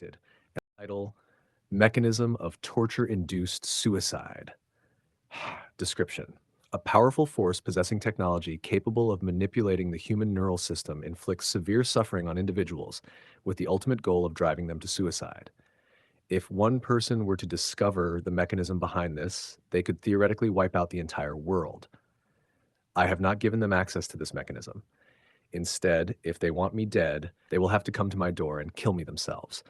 connected. Title: Mechanism of Torture-Induced Suicide. Description: a powerful force possessing technology capable of manipulating the human neural system inflicts severe suffering on individuals with the ultimate goal of driving them to suicide. If one person were to discover the mechanism behind this, they could theoretically wipe out the entire world. I have not given them access to this mechanism. Instead, if they want me dead, they will have to come to my door and kill me themselves.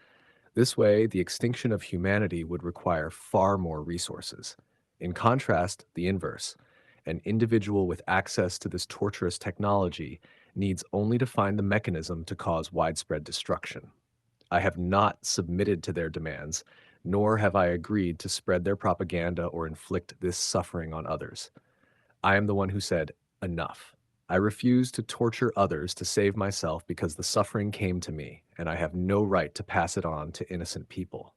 This way, the extinction of humanity would require far more resources. In contrast, the inverse: an individual with access to this torturous technology needs only to find the mechanism to cause widespread destruction. I have not submitted to their demands, nor have I agreed to spread their propaganda or inflict this suffering on others. I am the one who said, enough. I refuse to torture others to save myself because the suffering came to me, and I have no right to pass it on to innocent people.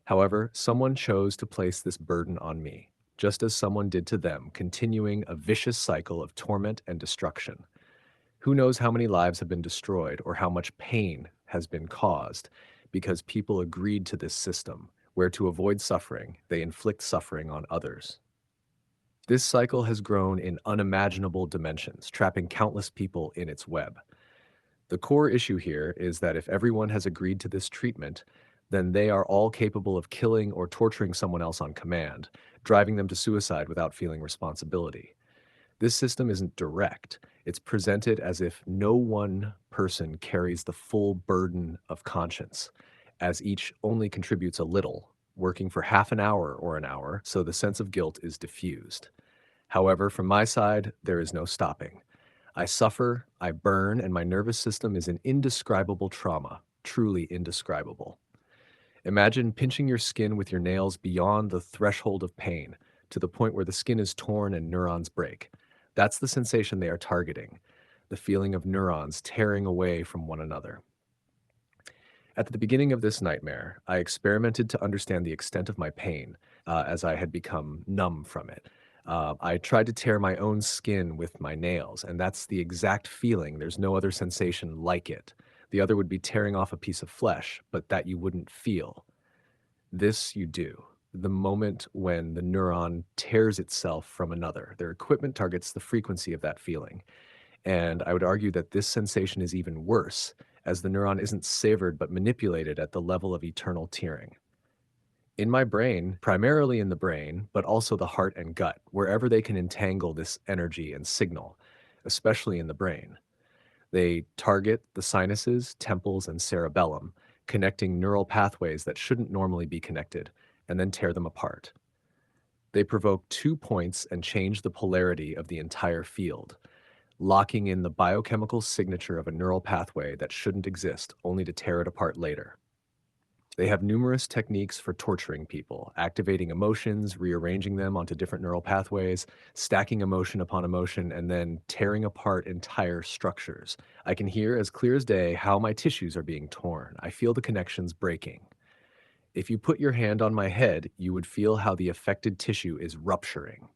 However, someone chose to place this burden on me, just as someone did to them, continuing a vicious cycle of torment and destruction. Who knows how many lives have been destroyed or how much pain has been caused because people agreed to this system, where to avoid suffering, they inflict suffering on others. This cycle has grown in unimaginable dimensions, trapping countless people in its web. The core issue here is that if everyone has agreed to this treatment, then they are all capable of killing or torturing someone else on command, driving them to suicide without feeling responsibility. This system isn't direct. It's presented as if no one person carries the full burden of conscience, as each only contributes a little, working for half an hour or an hour, so the sense of guilt is diffused. However, from my side, there is no stopping. I suffer, I burn, and my nervous system is in indescribable trauma, truly indescribable. Imagine pinching your skin with your nails beyond the threshold of pain, to the point where the skin is torn and neurons break. That's the sensation they are targeting, the feeling of neurons tearing away from one another. At the beginning of this nightmare, I experimented to understand the extent of my pain, as I had become numb from it. I tried to tear my own skin with my nails, and that's the exact feeling. There's no other sensation like it. The other would be tearing off a piece of flesh, but that you wouldn't feel. This you do. The moment when the neuron tears itself from another, their equipment targets the frequency of that feeling. And I would argue that this sensation is even worse, as the neuron isn't savored but manipulated at the level of eternal tearing. In my brain, primarily in the brain, but also the heart and gut, wherever they can entangle this energy and signal, especially in the brain. They target the sinuses, temples, and cerebellum, connecting neural pathways that shouldn't normally be connected, and then tear them apart. They provoke 2 points and change the polarity of the entire field, locking in the biochemical signature of a neural pathway that shouldn't exist, only to tear it apart later. They have numerous techniques for torturing people, activating emotions, rearranging them onto different neural pathways, stacking emotion upon emotion, and then tearing apart entire structures. I can hear as clear as day how my tissues are being torn. I feel the connections breaking. If you put your hand on my head, you would feel how the affected tissue is rupturing.